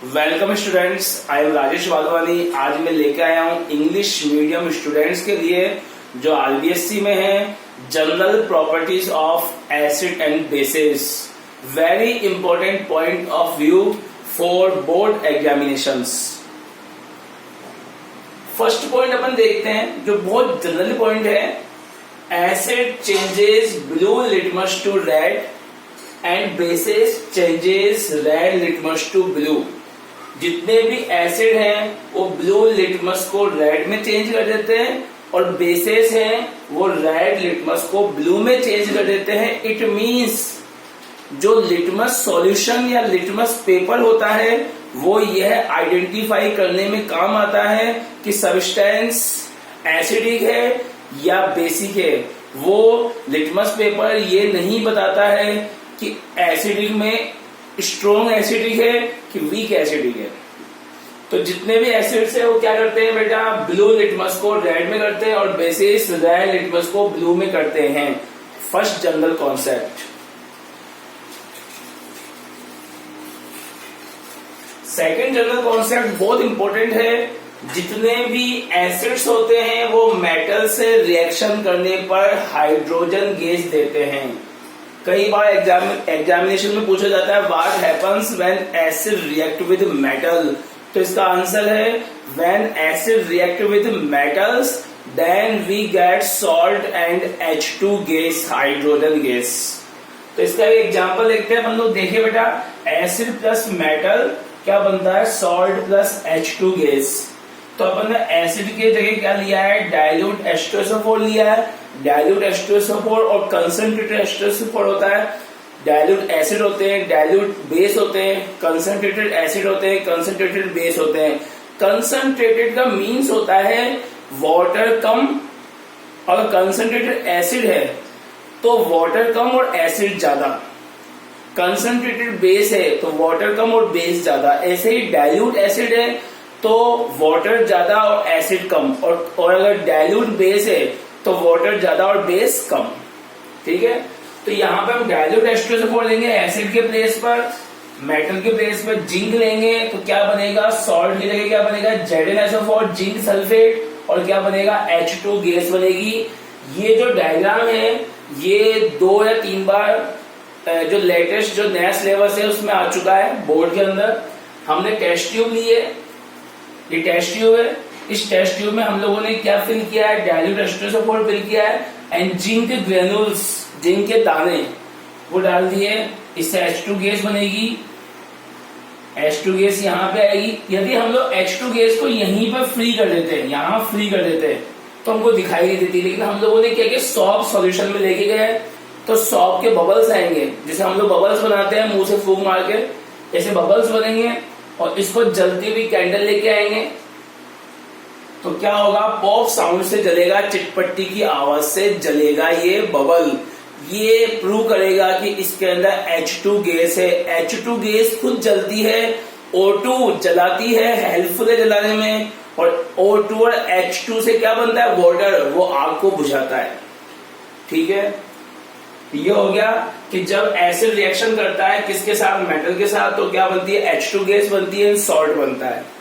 Welcome students, I am Rajesh Wadhwani. आज मैं लेके आया हूँ इंग्लिश मीडियम स्टूडेंट्स के लिए जो आरबीएससी में है, general properties of acid and bases. Very important point of view for board examinations. First point अपन देखते हैं जो बहुत जनरल पॉइंट है। Acid changes blue litmus to red and bases changes red litmus to blue. जितने भी acid हैं वो ब्लू लिटमस को रेड में चेंज कर देते हैं और बेसिस हैं वो रेड लिटमस को ब्लू में चेंज कर देते हैं। इट मींस जो लिटमस सॉल्यूशन या लिटमस पेपर होता है वो यह आइडेंटिफाई करने में काम आता है कि सब्सटेंस एसिडिक है या बेसिक है। वो लिटमस पेपर ये नहीं बताता है कि एसिडिक में स्ट्रॉन्ग एसिडिक है कि वीक एसिडिक है। तो जितने भी एसिड्स है वो क्या करते हैं बेटा, ब्लू लिटमस को रेड में करते हैं और बेसिस रेड लिटमस को ब्लू में करते हैं। First general concept. Second general concept बहुत इंपॉर्टेंट है। जितने भी एसिड्स होते हैं वो मेटल से रिएक्शन करने पर हाइड्रोजन गैस देते हैं। कई बार एग्जामिनेशन में पूछा जाता है what happens when acid react with metal. तो इसका आंसर है when acid react with metals then we get salt and H2 gas, hydrogen gas. तो इसका एक एग्जांपल देखते हैं हम लोग। देखिए बेटा, एसिड प्लस मेटल क्या बनता है, सॉल्ट प्लस H2 गैस। तो अपन ने एसिड के जगह क्या लिया है, डाइल्यूट H2SO4 लिया है। डाइल्यूट H2SO4 और कंसंट्रेटेड H2SO4 होता है। डाइल्यूट एसिड होते हैं, डाइल्यूट बेस होते हैं, कंसंट्रेटेड एसिड होते हैं, कंसंट्रेटेड बेस होते हैं। कंसंट्रेटेड का मीन्स होता है वाटर कम, और कंसंट्रेटेड एसिड है तो वाटर कम और एसिड ज्यादा। कंसंट्रेटेड बेस है तो वाटर कम और बेस ज्यादा। ऐसे ही डाइल्यूट एसिड है तो वाटर ज्यादा और एसिड कम, और अगर डाइल्यूट बेस है तो वाटर ज्यादा और बेस कम। ठीक है, तो यहाँ पे हम डाइल्यूट H2SO4 लेंगे एसिड के प्लेस पर, मेटल के प्लेस पर जिंक लेंगे तो क्या बनेगा, सॉल्ट की जगह क्या बनेगा, ZnSO4 जिंक सल्फेट, और क्या बनेगा, H2 गैस बनेगी। ये जो डायग्राम है ये 2 या 3 बार जो लेटेस्ट जो नया सिलेबस है उसमें आ चुका है बोर्ड के अंदर। हमने टेस्ट ट्यूब ली है, ये टेस्ट ट्यूब है। इस टेस्ट ट्यूब में हम लोगों ने क्या फिल किया है, डाइल्यूट H2SO4 फिल किया है एंड जिंक ग्रेनुल्स, जिंक के दाने वो डाल दिए। इससे H2 गैस बनेगी। H2 गैस यहाँ पे आएगी। यदि हम लोग H2 गैस को यहीं पर फ्री कर देते हैं, यहाँ फ्री कर देते हैं तो हमको दिखाई नहीं देती। लेकिन हम लोगों ने क्या किया, सॉप सॉल्यूशन में लेके गए तो सॉप के बबल्स आएंगे। जैसे हम लोग बबल्स बनाते हैं मुंह से फूंक मार के, ऐसे बबल्स बनेंगे। और इसको जलती हुई कैंडल लेके आएंगे तो क्या होगा, पॉप साउंड से जलेगा, चिटपट्टी की आवाज से जलेगा ये बबल। ये प्रूव करेगा कि इसके अंदर H2 गैस है। H2 गैस खुद जलती है, O2 जलाती है, हेल्पफुल है जलाने में। और O2 और H2 से क्या बनता है, वाटर, वो आग को बुझाता है। ठीक है, ये हो गया कि जब एसिड रिएक्शन करता है किसके साथ, मेटल के साथ, तो क्या बनती है, H2 गैस बनती है, सॉल्ट बनता है।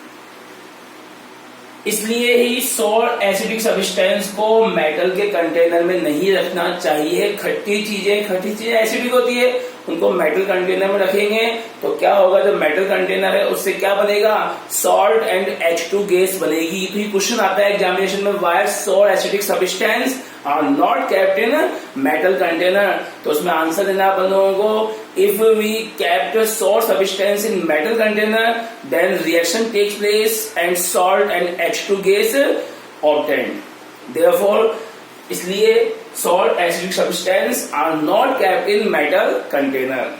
इसलिए ही सॉल्ट एसिडिक सब्सटेंस को मेटल के कंटेनर में नहीं रखना चाहिए। खट्टी चीजें एसिडिक होती है, उनको मेटल कंटेनर में रखेंगे तो क्या होगा, जो मेटल कंटेनर है उससे क्या बनेगा, सॉल्ट एंड H2 गैस बनेगी। तो ये क्वेश्चन आता है एग्जामिनेशन में, why salt acidic substance are not kept in metal container. तो उसमें आंसर देना अपन लोगों को, if we kept salt substance in metal container then reaction takes place and salt and H2 gas obtained. Therefore इसलिए salt acidic substance are not kept in metal container.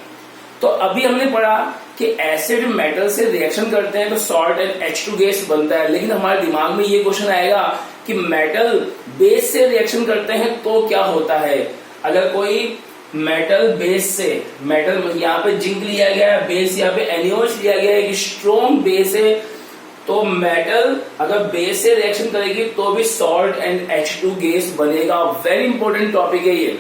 तो अभी हमने पढ़ा कि एसिड मेटल से रिएक्शन करते हैं तो सॉल्ट एंड H2 गैस बनता है। लेकिन हमारे दिमाग में ये क्वेश्चन आएगा कि मेटल बेस से रिएक्शन करते हैं तो क्या होता है। अगर कोई मेटल बेस से, मेटल यहाँ पे जिंक लिया गया है, बेस यहाँ पे NaOH लिया गया है, एक स्ट्रॉन्ग बेस है, तो मेटल अगर बेस से रिएक्शन करेगी तो भी सॉल्ट एंड H2 गैस बनेगा। वेरी इंपॉर्टेंट टॉपिक है ये।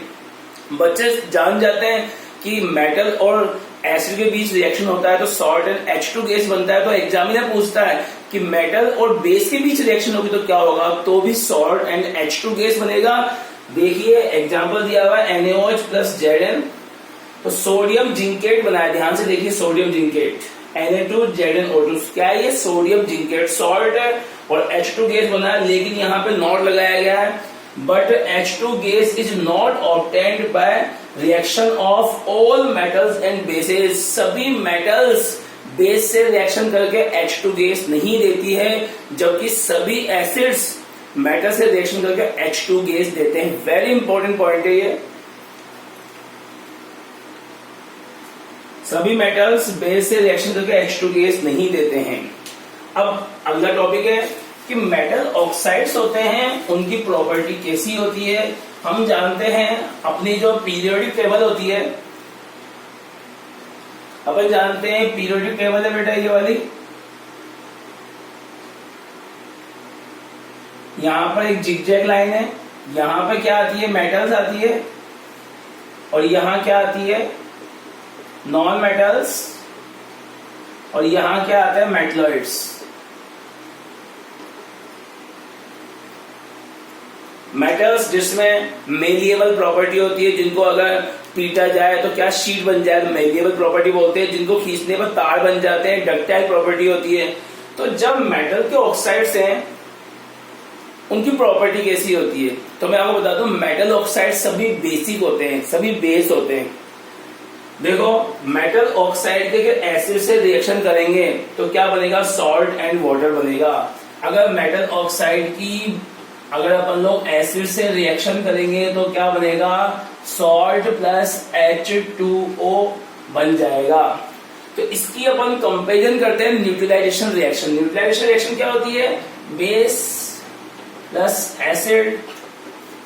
बच्चे जान जाते हैं कि मेटल और एसिड के बीच रिएक्शन होता है तो सॉल्ट एंड H2 गैस बनता है। तो एग्जामिनर पूछता है कि मेटल और बेस के बीच रिएक्शन होगी तो क्या होगा, तो भी सॉल्ट एंड H2 गैस बनेगा। देखिए एग्जांपल दिया हुआ है NaOH प्लस Zn, तो सोडियम जिंकेट बनाया, ध्यान से देखिए सोडियम जिंकेट Na2ZnO2, क्या है ये सोडियम जिंकेट, सॉल्ट है और H2 गैस बना है, लेकिन यहाँ पे नॉट लगाया गया है। But H2 gas is not obtained by reaction of all metals and bases, सभी मेटल्स बेस से रिएक्शन करके H2 गैस नहीं देती है, जबकि सभी एसिड्स मेटल से रिएक्शन करके H2 गैस देते हैं। वेरी इंपॉर्टेंट पॉइंट है ये, सभी मेटल्स बेस से रिएक्शन करके H2 गैस नहीं देते हैं। अब अगला टॉपिक है कि मेटल ऑक्साइड्स होते हैं, उनकी प्रॉपर्टी कैसी होती है। हम जानते हैं अपनी जो पीरियोडिक टेबल होती है, अपन जानते हैं पीरियोडिक टेबल है बेटा ये वाली, यहां पर एक जिगजैग लाइन है, यहां पर क्या आती है मेटल्स आती है और यहां क्या आती है नॉन मेटल्स, और यहां क्या आता है मेटलॉइड्स। मेटल्स जिसमें मेलिएबल प्रॉपर्टी होती है, जिनको अगर पीटा जाए तो क्या शीट बन जाए तो मेलिएबल प्रॉपर्टी बोलते हैं, जिनको खींचने पर तार बन जाते हैं डक्टाइल प्रॉपर्टी होती है। तो जब मेटल के ऑक्साइड्स हैं उनकी प्रॉपर्टी कैसी होती है, तो मैं आपको बता दूं मेटल ऑक्साइड सभी बेसिक होते हैं, सभी बेस होते हैं। देखो मेटल ऑक्साइड के एसिड से रिएक्शन करेंगे तो क्या बनेगा, सॉल्ट एंड वाटर बनेगा। अगर मेटल ऑक्साइड की अगर अपन लोग एसिड से रिएक्शन करेंगे तो क्या बनेगा, सॉल्ट प्लस H2O बन जाएगा। तो इसकी अपन कंपेरिजन करते हैं न्यूट्रलाइजेशन रिएक्शन। न्यूट्रलाइजेशन रिएक्शन क्या होती है, बेस प्लस एसिड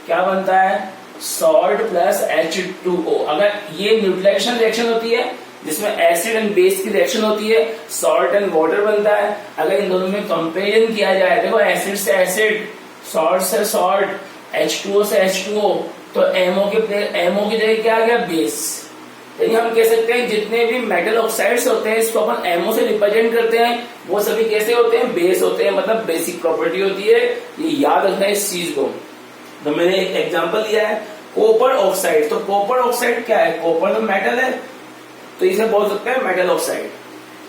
क्या बनता है, सॉल्ट प्लस H2O। अगर ये न्यूट्रलाइजेशन रिएक्शन होती है जिसमें एसिड एंड बेस की रिएक्शन होती है, सॉल्ट एंड वाटर बनता है। अगर इन दोनों में कंपेरिजन किया जाए, देखो एसिड से एसिड, सॉल्ट से सॉल्ट, H2O से H2O, तो MO की जगह क्या आ गया, बेस। यानी हम कह सकते हैं जितने भी मेटल ऑक्साइड्स होते हैं इसको अपन MO से रिप्रेजेंट करते हैं, वो सभी कैसे होते हैं, बेस होते हैं, मतलब बेसिक प्रॉपर्टी होती है। ये याद रखना है इस चीज को। तो मैंने एक एग्जांपल दिया है कॉपर ऑक्साइड, तो कॉपर ऑक्साइड क्या है, कॉपर तो मेटल है, तो इसे बोल सकते हैं मेटल ऑक्साइड।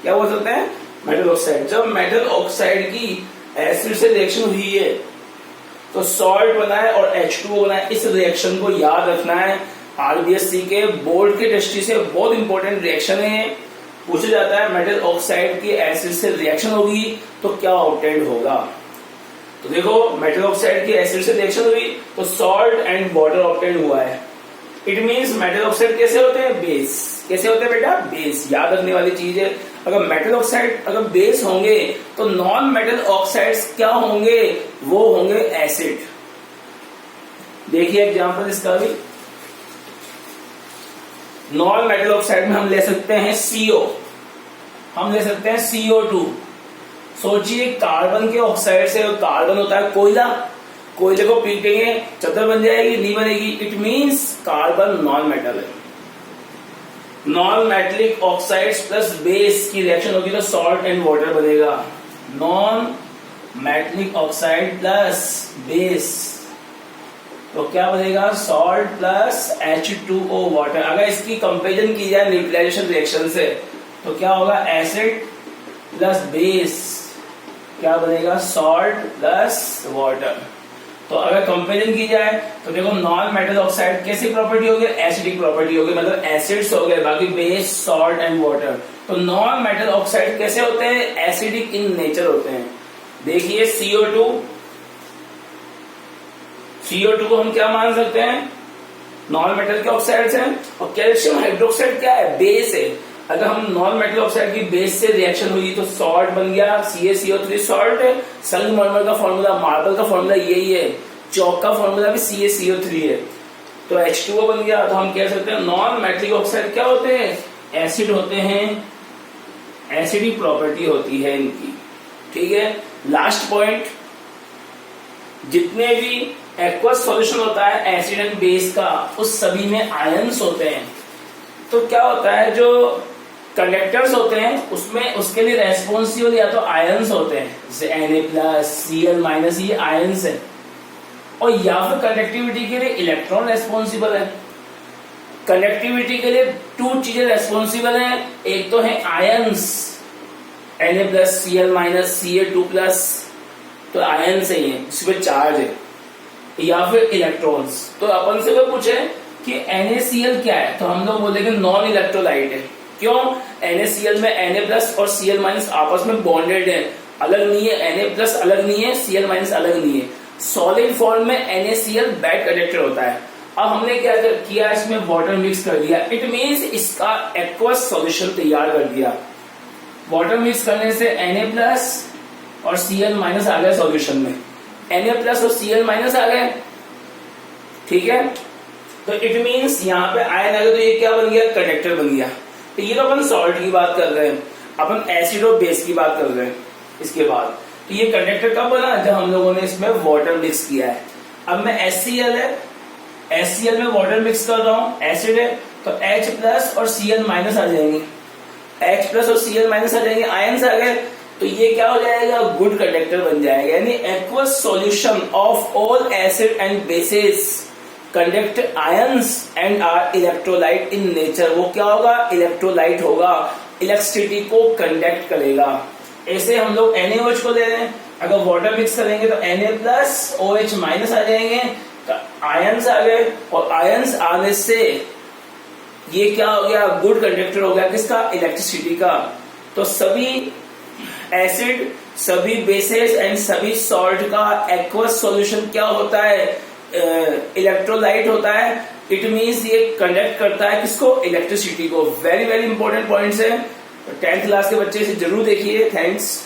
क्या बोल सकते हैं, मेटल ऑक्साइड। जब मेटल ऑक्साइड की एसिड से रिएक्शन हुई है तो सॉल्ट बना है और H2O बना है, इस रिएक्शन को याद रखना है। RBSC के बोर्ड की दृष्टि से बहुत इंपॉर्टेंट रिएक्शन है। पूछा जाता है मेटल ऑक्साइड की एसिड से रिएक्शन होगी तो क्या ऑब्टेन्ड होगा। तो देखो मेटल ऑक्साइड की एसिड से रिएक्शन हुई तो सॉल्ट एंड वाटर ऑब्टेन्ड हुआ है। इट मींस मेटल ऑक्साइड कैसे होते हैं, बेस। कैसे होते हैं बेटा, बेस। याद रखने वाली चीज है। अगर मेटल ऑक्साइड अगर बेस होंगे तो नॉन मेटल ऑक्साइड्स क्या होंगे, वो होंगे एसिड। देखिए एग्जांपल इसका भी, नॉन मेटल ऑक्साइड में हम ले सकते हैं CO, हम ले सकते हैं CO2। सोचिए कार्बन के ऑक्साइड से, कार्बन होता है कोयला, कोयले को पीटेंगे चादर बन जाएगी, नहीं बनेगी। It means carbon non metal है। Non metallic oxides plus base की रिएक्शन होगी तो सॉल्ट एंड वाटर बनेगा। Non metallic oxide plus base तो क्या बनेगा, सॉल्ट प्लस H2O वाटर। अगर इसकी कंपेरिजन की जाए न्यूट्रलाइजेशन रिएक्शन से तो क्या होगा, एसिड प्लस बेस क्या बनेगा, सॉल्ट प्लस वाटर। तो अगर कंपेरिजन की जाए तो देखो नॉन मेटल ऑक्साइड कैसी प्रॉपर्टी होगी, एसिडिक प्रॉपर्टी होगी, मतलब एसिड्स हो गए, बाकी बेस सॉल्ट एंड वाटर। तो नॉन मेटल ऑक्साइड कैसे होते हैं, एसिडिक इन नेचर होते हैं। देखिए CO2 को हम क्या मान सकते हैं, नॉन मेटल के ऑक्साइड्स हैं। और कैल्शियम हाइड्रोक्साइड क्या है, बेस है। अगर हम नॉन मेटल ऑक्साइड की बेस से रिएक्शन हुई तो सॉल्ट बन गया, CaCO3 सॉल्ट है। संगमरमर का फॉर्मूला, मार्बल का फॉर्मूला यही है, चौक का फॉर्मूला भी CaCO3 है, तो H2O बन गया। तो हम कह सकते हैं नॉन मेटलिक ऑक्साइड क्या होते हैं, एसिड होते हैं, एसिडिक प्रॉपर्टी होती है इनकी। ठीक है, लास्ट पॉइंट, जितने भी एक्वस सॉल्यूशन होता है एसिड एंड बेस का, उस सभी में आयंस होते हैं। तो क्या होता है, जो कंडक्टर्स होते हैं उसमें उसके लिए रेस्पॉन्सिबल या तो आयंस होते हैं, जैसे Na+Cl- ये आयंस है, और या फिर कंडक्टिविटी के लिए इलेक्ट्रॉन रेस्पॉन्सिबल है। कंडक्टिविटी के लिए 2 चीजें रेस्पॉन्सिबल हैं, एक तो है आयंस Na+Cl- Ca2+, तो आयंस है ये जिसमें चार्ज है, या फिर इलेक्ट्रॉन्स। तो अपन से वो पूछे कि NaCl क्या है, तो हम लोग बोलेंगे नॉन इलेक्ट्रोलाइट है। क्यों? NaCl में Na+ और Cl- आपस में बॉन्डेड है, अलग नहीं है, Na+ अलग नहीं है, Cl- अलग नहीं है। सॉलिड फॉर्म में NaCl बैड कंडक्टर होता है। अब हमने क्या किया, इसमें वाटर मिक्स कर दिया, इट मीन्स इसका एक्वस सॉल्यूशन तैयार कर दिया। वाटर मिक्स करने से Na+ और Cl- आ गया सॉल्यूशन में, Na+ और Cl- आ गए, ठीक है। तो इट मीन्स यहाँ पे आयन आ गया, तो ये क्या बन गया, कंडक्टर बन गया। तो ये तो अपन सॉल्ट की बात कर रहे हैं, अपन एसिड और बेस की बात कर रहे हैं। इसके बाद तो ये कंडक्टर कब बना, जब हम लोगों ने इसमें वाटर मिक्स किया है। अब मैं HCl है, HCl में वाटर मिक्स कर रहा हूं, एसिड है, तो H+ और Cl- आ जाएंगे, H+ और Cl- आ जाएंगे, आयंस आ गए, तो ये क्या हो जाएगा, गुड कंडक्टर बन जाएगा। यानी aqueous solution of all acid and bases conduct ions and are electrolyte in nature. वो क्या होगा, इलेक्ट्रोलाइट होगा, इलेक्ट्रिसिटी को कंडक्ट करेगा। ऐसे हम लोग NaOH को ले रहे हैं, अगर वाटर मिक्स करेंगे तो Na+ OH- आ जाएंगे, तो आयंस आ गए, और आयंस आने से ये क्या हो गया, गुड कंडक्टर हो गया, किसका, इलेक्ट्रिसिटी का। तो सभी एसिड, सभी बेसेस एंड सभी सॉल्ट का एक्वस सॉल्यूशन क्या होता है, इलेक्ट्रोलाइट होता है। इट मीन्स ये कंडक्ट करता है किसको, इलेक्ट्रिसिटी को। वेरी वेरी इंपॉर्टेंट पॉइंट्स है, 10th क्लास के बच्चे इसे जरूर देखिए। थैंक्स।